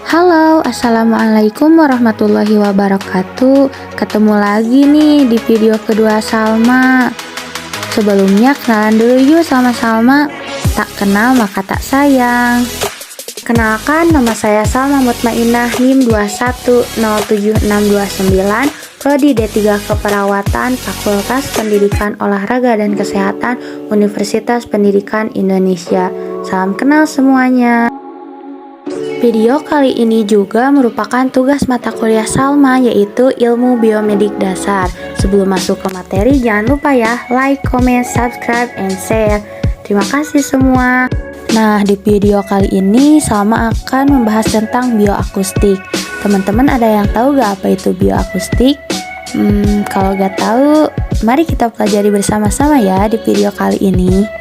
Halo, assalamualaikum warahmatullahi wabarakatuh. Ketemu lagi nih di video kedua Salma. Sebelumnya kenalan dulu yuk sama Salma. Tak kenal maka tak sayang. Kenalkan, nama saya Salma Mutmainnah, NIM 2107629, Prodi D3 Keperawatan, Fakultas Pendidikan Olahraga dan Kesehatan, Universitas Pendidikan Indonesia. Salam kenal semuanya. Video kali ini juga merupakan tugas mata kuliah Salma, yaitu Ilmu Biomedik Dasar. Sebelum masuk ke materi, jangan lupa ya like, comment, subscribe, and share. Terima kasih semua. Nah, di video kali ini Salma akan membahas tentang bioakustik. Teman-teman ada yang tahu gak apa itu bioakustik? Kalau gak tahu, mari kita pelajari bersama-sama ya di video kali ini.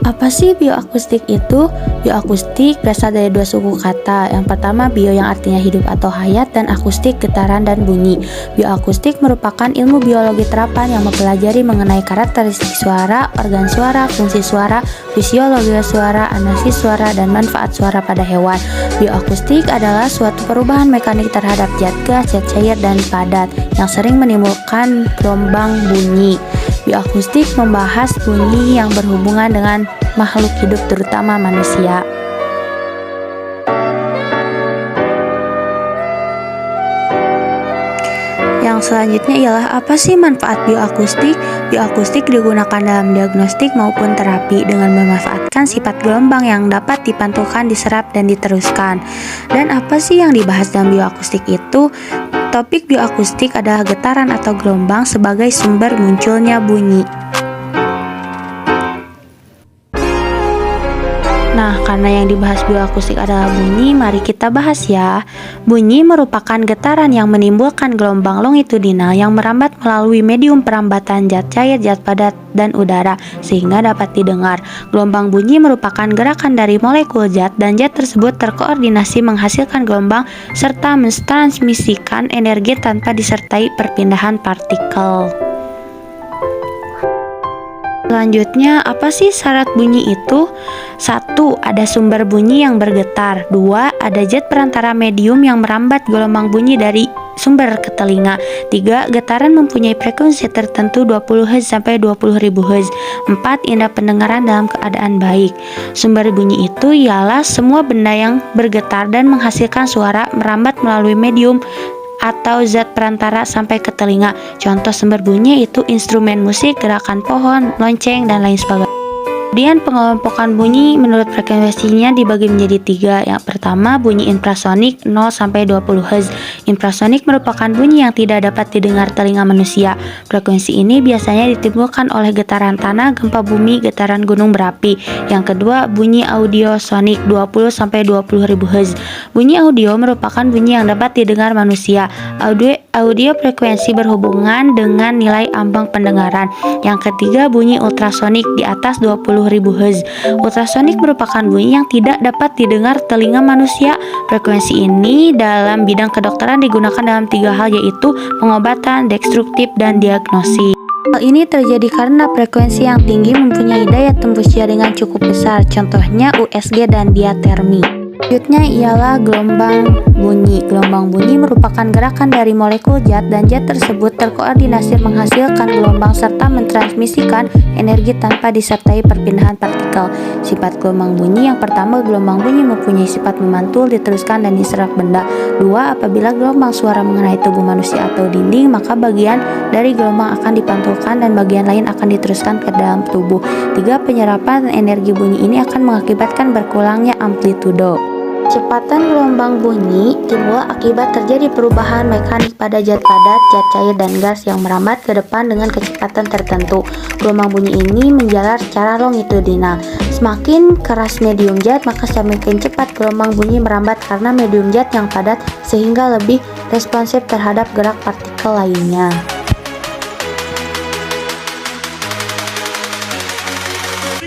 Apa sih bioakustik itu? Bioakustik berasal dari dua suku kata. Yang pertama bio yang artinya hidup atau hayat, dan akustik getaran dan bunyi. Bioakustik merupakan ilmu biologi terapan yang mempelajari mengenai karakteristik suara, organ suara, fungsi suara, fisiologi suara, analisis suara, dan manfaat suara pada hewan. Bioakustik adalah suatu perubahan mekanik terhadap zat gas, zat cair, dan padat yang sering menimbulkan gelombang bunyi. Bioakustik membahas bunyi yang berhubungan dengan makhluk hidup, terutama manusia. Yang selanjutnya ialah apa sih manfaat bioakustik? Bioakustik digunakan dalam diagnostik maupun terapi dengan memanfaatkan sifat gelombang yang dapat dipantulkan, diserap, dan diteruskan. Dan apa sih yang dibahas dalam bioakustik itu? Topik bioakustik adalah getaran atau gelombang sebagai sumber munculnya bunyi. Nah, karena yang dibahas bioakustik adalah bunyi, mari kita bahas ya. Bunyi merupakan getaran yang menimbulkan gelombang longitudinal yang merambat melalui medium perambatan zat cair, zat padat, dan udara sehingga dapat didengar. Gelombang bunyi merupakan gerakan dari molekul zat, dan zat tersebut terkoordinasi menghasilkan gelombang serta mentransmisikan energi tanpa disertai perpindahan partikel. Selanjutnya, apa sih syarat bunyi itu? 1. Ada sumber bunyi yang bergetar. 2. Ada zat perantara medium yang merambat gelombang bunyi dari sumber ke telinga. 3. Getaran mempunyai frekuensi tertentu 20 Hz sampai 20.000 Hz. 4. Indera pendengaran dalam keadaan baik. Sumber bunyi itu ialah semua benda yang bergetar dan menghasilkan suara merambat melalui medium atau zat perantara sampai ke telinga. Contoh sumber bunyi itu instrumen musik, gerakan pohon, lonceng, dan lain sebagainya. Kemudian pengelompokan bunyi menurut frekuensinya dibagi menjadi 3. Yang pertama, bunyi infrasonik 0 sampai 20 Hz. Infrasonik merupakan bunyi yang tidak dapat didengar telinga manusia. Frekuensi ini biasanya ditimbulkan oleh getaran tanah, gempa bumi, getaran gunung berapi. Yang kedua, bunyi audiosonik 20 sampai 20.000 Hz. Bunyi audio merupakan bunyi yang dapat didengar manusia. Audio frekuensi berhubungan dengan nilai ambang pendengaran. Yang ketiga, bunyi ultrasonik di atas 20.000 Hz. Ultrasonik merupakan bunyi yang tidak dapat didengar telinga manusia. Frekuensi ini dalam bidang kedokteran digunakan dalam 3 hal, yaitu pengobatan, destruktif, dan diagnosis. Hal ini terjadi karena frekuensi yang tinggi mempunyai daya tembus jaringan cukup besar, contohnya USG dan diatermi. Selanjutnya ialah gelombang bunyi. Gelombang bunyi merupakan gerakan dari molekul zat, dan zat tersebut terkoordinasi menghasilkan gelombang serta mentransmisikan energi tanpa disertai perpindahan partikel. Sifat gelombang bunyi yang pertama, gelombang bunyi mempunyai sifat memantul, diteruskan, dan diserap benda. 2. Apabila gelombang suara mengenai tubuh manusia atau dinding, maka bagian dari gelombang akan dipantulkan dan bagian lain akan diteruskan ke dalam tubuh. 3. Penyerapan energi bunyi ini akan mengakibatkan berkurangnya amplitudo. Kecepatan gelombang bunyi timbul akibat terjadi perubahan mekanik pada zat padat, zat cair, dan gas yang merambat ke depan dengan kecepatan tertentu. Gelombang bunyi ini menjalar secara longitudinal. Semakin keras medium zat, maka semakin cepat gelombang bunyi merambat karena medium zat yang padat sehingga lebih responsif terhadap gerak partikel lainnya.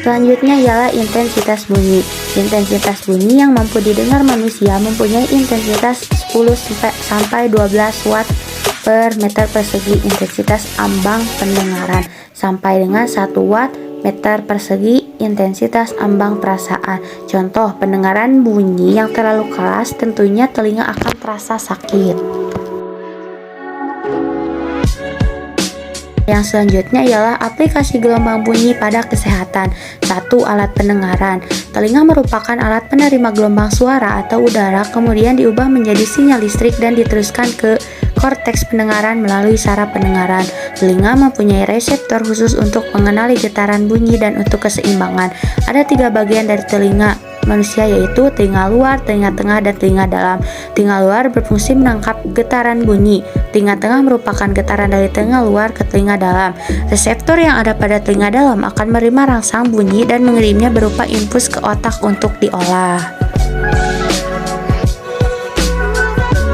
Selanjutnya ialah intensitas bunyi. Intensitas bunyi yang mampu didengar manusia mempunyai intensitas 10 sampai 12 watt per meter persegi. Intensitas ambang pendengaran sampai dengan 1 watt meter persegi intensitas ambang perasaan. Contoh, pendengaran bunyi yang terlalu keras tentunya telinga akan terasa sakit. Yang selanjutnya ialah aplikasi gelombang bunyi pada kesehatan. 1. Alat pendengaran. Telinga merupakan alat penerima gelombang suara atau udara, kemudian diubah menjadi sinyal listrik dan diteruskan ke korteks pendengaran melalui saraf pendengaran. Telinga mempunyai reseptor khusus untuk mengenali getaran bunyi dan untuk keseimbangan. Ada 3 bagian dari telinga manusia, yaitu telinga luar, telinga tengah, dan telinga dalam. Telinga luar berfungsi menangkap getaran bunyi. Telinga tengah merupakan getaran dari telinga luar ke telinga dalam. Reseptor yang ada pada telinga dalam akan menerima rangsang bunyi dan mengirimnya berupa impuls ke otak untuk diolah.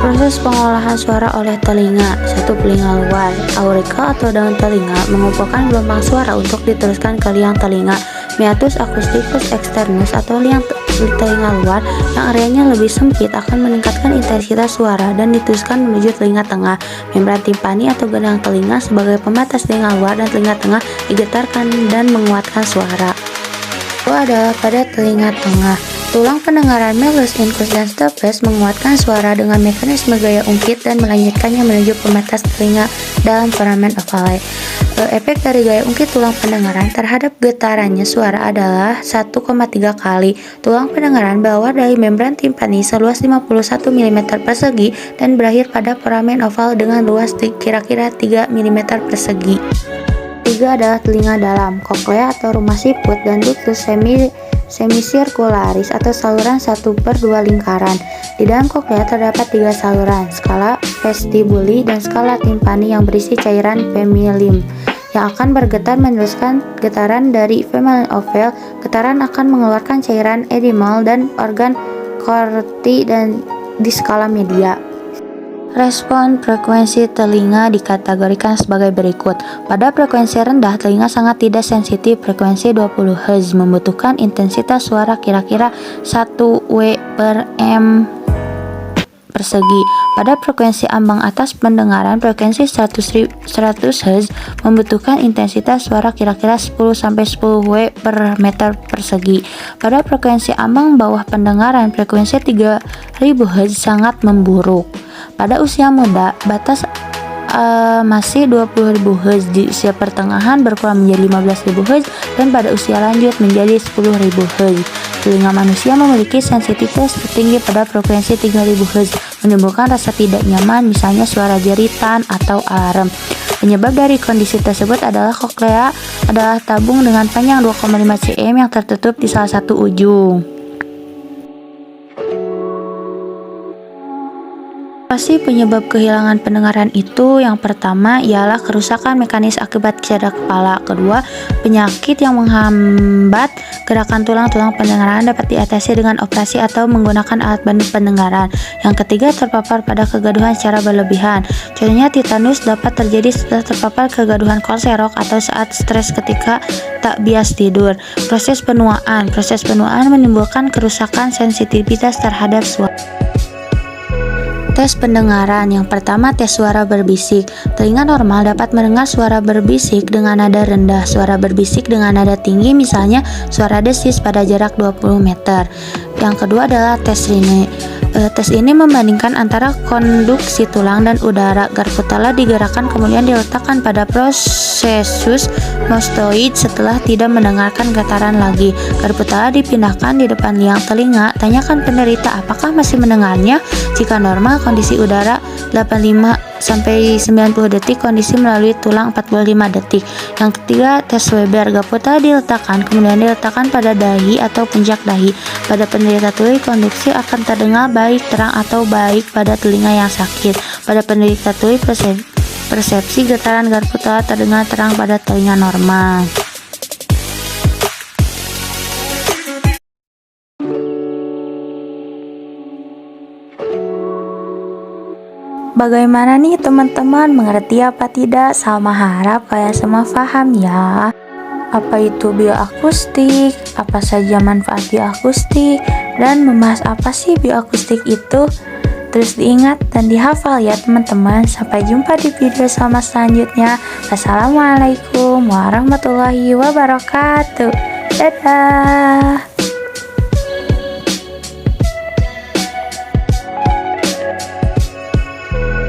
Proses pengolahan suara oleh telinga. 1. Telinga luar. Aurikel atau daun telinga mengumpulkan gelombang suara untuk diteruskan ke liang telinga. Meatus acousticus externus atau liang telinga luar yang areanya lebih sempit akan meningkatkan intensitas suara dan diteruskan menuju telinga tengah. Membran timpani atau gendang telinga sebagai pembatas telinga luar dan telinga tengah digetarkan dan menguatkan suara. Itu adalah pada telinga tengah. Tulang pendengaran malleus, incus, dan stapes menguatkan suara dengan mekanisme gaya ungkit dan melanjutkannya menuju pembatas telinga dalam foramen ovale. Efek dari gaya ungkit tulang pendengaran terhadap getarannya suara adalah 1,3 kali. Tulang pendengaran bawah dari membran timpani seluas 51 mm persegi dan berakhir pada foramen oval dengan luas kira-kira 3 mm persegi. 3 adalah telinga dalam, koklea atau rumah siput, dan ductus semisirkularis atau saluran 1/2 lingkaran. Di dalam koklea terdapat 3 saluran, skala vestibuli dan skala timpani yang berisi cairan femilym yang akan bergetar meneruskan getaran dari female oval. Getaran akan mengeluarkan cairan edemal dan organ korti dan di skala media. Respon frekuensi telinga dikategorikan sebagai berikut. Pada frekuensi rendah, telinga sangat tidak sensitif. Frekuensi 20 Hz membutuhkan intensitas suara kira-kira 1 W/m persegi. Pada frekuensi ambang atas pendengaran, frekuensi 100 Hz membutuhkan intensitas suara kira-kira 10-10 W/meter persegi. Pada frekuensi ambang bawah pendengaran, frekuensi 3000 Hz sangat memburuk. Pada usia muda, batas masih 20.000 Hz, di usia pertengahan berkurang menjadi 15.000 Hz, dan pada usia lanjut menjadi 10.000 Hz. Telinga manusia memiliki sensitivitas tertinggi pada frekuensi 3.000 Hz, menimbulkan rasa tidak nyaman, misalnya suara jeritan atau alarm. Penyebab dari kondisi tersebut adalah koklea adalah tabung dengan panjang 2,5 cm yang tertutup di salah satu ujung. Apa sih penyebab kehilangan pendengaran itu? Yang pertama ialah kerusakan mekanis akibat cedera kepala. Kedua, penyakit yang menghambat gerakan tulang-tulang pendengaran dapat diatasi dengan operasi atau menggunakan alat bantu pendengaran. Yang ketiga, terpapar pada kegaduhan secara berlebihan. Contohnya, titanus dapat terjadi setelah terpapar kegaduhan korserok atau saat stres ketika tak bias tidur. Proses penuaan menimbulkan kerusakan sensitivitas terhadap suara. Tes pendengaran. Yang pertama, tes suara berbisik. Telinga normal dapat mendengar suara berbisik dengan nada rendah, suara berbisik dengan nada tinggi, misalnya suara desis pada jarak 20 meter. Yang kedua adalah tes rine. Tes ini membandingkan antara konduksi tulang dan udara. Garputala digerakkan kemudian diletakkan pada prosesus mastoid setelah tidak mendengarkan getaran lagi. Garputala dipindahkan di depan liang telinga. Tanyakan penderita apakah masih mendengarnya. Jika normal, kondisi udara 85-90 detik, kondisi melalui tulang 45 detik. Yang ketiga, tes Weber. Garputala diletakkan kemudian diletakkan pada dahi atau puncak dahi. Pada penderita tuli, konduksi akan terdengar baik terang atau baik pada telinga yang sakit. Pada penderita tuli, persepsi getaran Garputala terdengar terang pada telinga normal. Bagaimana nih teman-teman, mengerti apa tidak? Sama harap kalian semua paham ya. Apa itu bioakustik, apa saja manfaat bioakustik, dan membahas apa sih bioakustik itu. Terus diingat dan dihafal ya teman-teman. Sampai jumpa di video sama selanjutnya. Assalamualaikum warahmatullahi wabarakatuh. Dadah.